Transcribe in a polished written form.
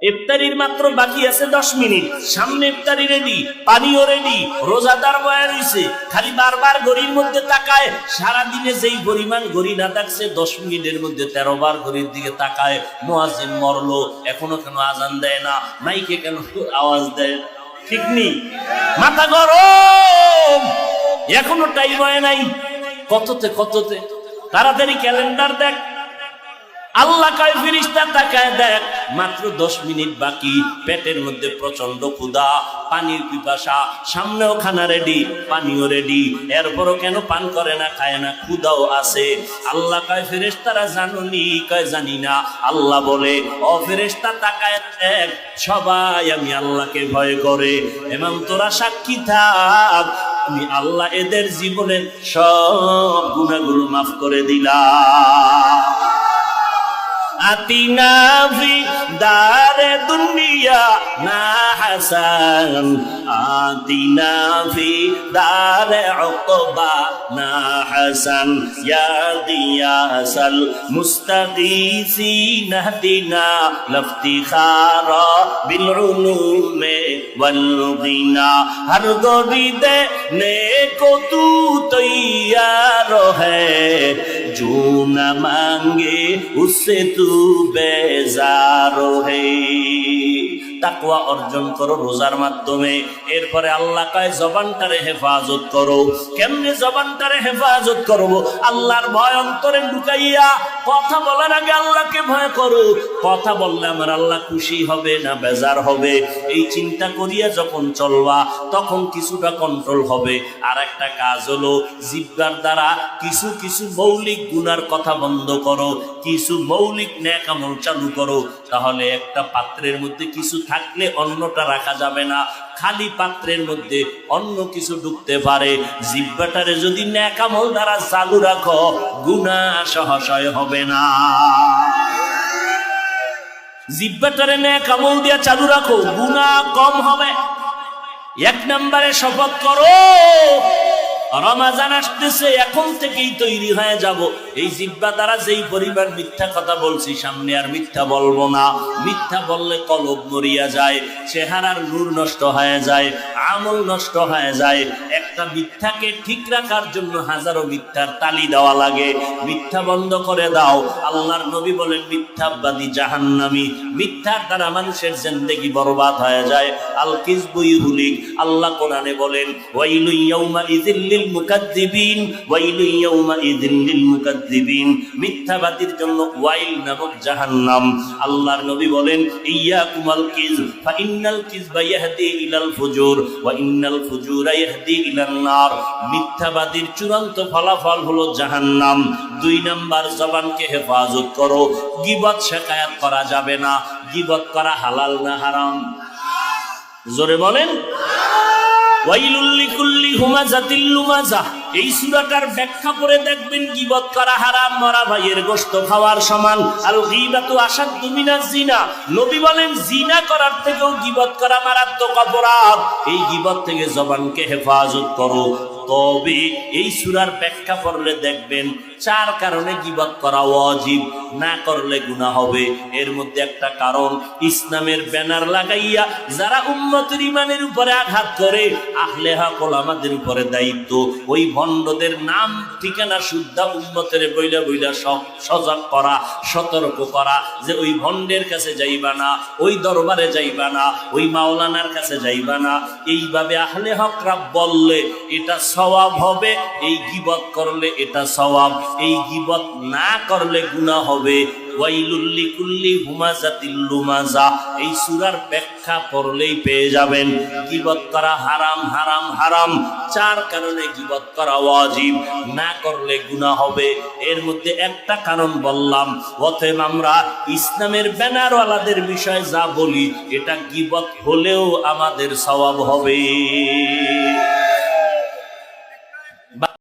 ইফতারির মাত্র বাকি আছে 10 মিনিট, সামনে ইফতারি রেডি, পানিও রেডি, রোজাদার বয়া রইছে, খালি বারবার ঘড়ির মধ্যে তাকায়। সারা দিনে যেই পরিমাণ ঘড়ি না থাকছে 10 মিনিটের মধ্যে 13 বার ঘড়ির দিকে তাকায়। মুয়াজ্জিন মরলো, এখনো কেন আজান দেয় না, মাইকে কেন আওয়াজ দেয়? ঠিক নেই, মাথা গরম, এখনো টাইম হয় নাই। কততে তাড়াতাড়ি ক্যালেন্ডার দেখ। আল্লাহ কয় ফেরেশতা তাকায় দেখ, মাত্র 10 মিনিট বাকি, পেটের মধ্যে প্রচন্ড ক্ষুধা, পানির পিপাসা, সামনেও খানা রেডি, পানিও রেডি, এরপরও কেন পান করে না, খায় না, ক্ষুধাও আছে। আল্লাহ কয় ফেরেশতারা জানোনি? কয় জানি না। আল্লাহ বলে, ও ফেরেশতা তাকায় দেখ, সবাই আমি আল্লাহকে ভয় করে, এবং তোরা সাক্ষী থাক, আমি আল্লাহ এদের জীবনের সব গুনাহগুলো মাফ করে দিলাম। আতিনা ফি দারে দুনিয়া না হাসান, আতিনা ফি দারে উকবা না হাসান, ইয়া গিয়াসাল মুস্তাগীসিন হদিনা লফতিখারা বিল উলুমে ওয়াল গিনা। হর গরিদে নেকো তু তৈয়ার হ্যায়, जो न मांगे उससे तू बेजार है। তাকওয়া অর্জন করো রোজার মাধ্যমে। এরপরে আল্লাহ কয় জবানটারে হেফাজত করো। কেমনে জবানটারে হেফাজত করব? আল্লাহর ভয় অন্তরে ঢুকাইয়া কথা বলার আগে আল্লাহকে ভয় করো। কথা বললে আমার আল্লাহ খুশি হবে না বেজার হবে, এই চিন্তা করিয়া যখন চলবা তখন কিছুটা কন্ট্রোল হবে। আর একটা কাজ হলো জিহ্বার দ্বারা কিছু কিছু মৌলিক গুনার কথা বন্ধ করো, কিছু মৌলিক নেক আমল চালু করো। তাহলে একটা পাত্রের মধ্যে কিছু থাকলে অন্যটা রাখা যাবে না, খালি পাত্রের মধ্যে অন্য কিছু ঢুকতে পারে। জিহ্বাটারে যদি নেক আমল দ্বারা চালু রাখো, গুনাহ সহজে হবে না। জিহ্বাটারে নেক আমল দিয়া চালু রাখো, গুনাহ কম হবে। 1 নম্বরে শপথ করো, রমাজান আসতেছে, এখন থেকেই তৈরি হয়ে যাব। এই জিহ্বা দ্বারা যেই পরিমাণ মিথ্যা কথা বলছি, সামনে আর মিথ্যা বলবো না। মিথ্যা বললে কলব মরিয়া যায়, চেহারার নূর নষ্ট হয়ে যায়, আমল নষ্ট হয়ে যায়। একটা মিথ্যাকে ঠিক রাখার জন্য হাজারো মিথ্যার তালি দেওয়া লাগে। মিথ্যা বন্ধ করে দাও। আল্লাহর নবী বলেন, মিথ্যাবাদী জাহান্নামী। মিথ্যার দ্বারা মানুষের জিন্দেগি বরবাদ হয়ে যায়। আল কিযবু ইউহলিক। আল্লাহ কোরআনে বলেন, ওয়াইলু ইয়াউমা ইযিল লিল মুকাদ্দিবিন, ওয়াইলু ইয়াউমা ইযিল লিল মুকাদ্দিবিন। মিথ্যাবাদীর জন্য ওয়াইল নামক জাহান্নাম। আল্লাহর নবী বলেন, ইয়াকুমাল কিযব ফা ইন্নাল কিযবা ইয়াহদি ইলাল ফুজুর ওয়া ইন্নাল ফুজুরা ইয়াহদি ইলান নার। মিথ্যাবাদীর চূড়ান্ত ফলাফল হলো জাহান্নাম। 2 নাম্বার, জবানকে হেফাজত করো। গীবত শিকায়াত করা যাবে না। গীবত করা হালাল না হারাম? জোরে বলেন। ওয়াইলুল লিকুল্লি হুমাযাতিল লুমাযা। এই সূরাটার ব্যাখ্যা করে দেখবেন, গীবত করা হারাম, মরা ভাইয়ের গোশত খাওয়ার সমান। আল গীবাতু আশাদ্দু মিনাজ জিনা। নবী বলেন, জিনা করার থেকেও গীবত করা মারাত্মক অপরাধ। এই গীবত থেকে জবানকে হেফাজত করো। তবে এই সূরার ব্যাখ্যা পড়লে দেখবেন 4 কারণে গীবত করা ওয়াজিব, না করলে গুনাহ হবে। এর মধ্যে একটা কারণ, ইসলামের ব্যানার লাগাইয়া যারা উম্মতের ঈমানের উপরে আঘাত করে, আহলে হক ওলামাদের উপরে দায়িত্ব ওই ভণ্ডদের নাম ঠিকানা শুদ্ধা উম্মতের বইলা বইলা সজাগ করা, সতর্ক করা, যে ওই ভণ্ডের কাছে যাইবা না, ওই দরবারে যাইবা না, ওই মাওলানার কাছে যাইবা না। এইভাবে আহলে হকরা বললে এটা সওয়াব হবে, এই গীবত করলে এটা সওয়াব, এই গীবত না করলে গুনাহ হবে। ওয়াইলুল লিকুল্লি হুমাযাতিল লুমাযা। এই সূরার ব্যাখ্যা পড়লেই পেয়ে যাবেন গীবত করা হারাম, হারাম, হারাম। 4 কারণে গীবত করা ওয়াজিব, না করলে গুনাহ হবে। এর মধ্যে একটা কারণ বললাম। অতএব আমরা ইসলামের ব্যানারওয়ালাদের বিষয়ে যা বলি, এটা গীবত হলেও আমাদের সওয়াব হবে।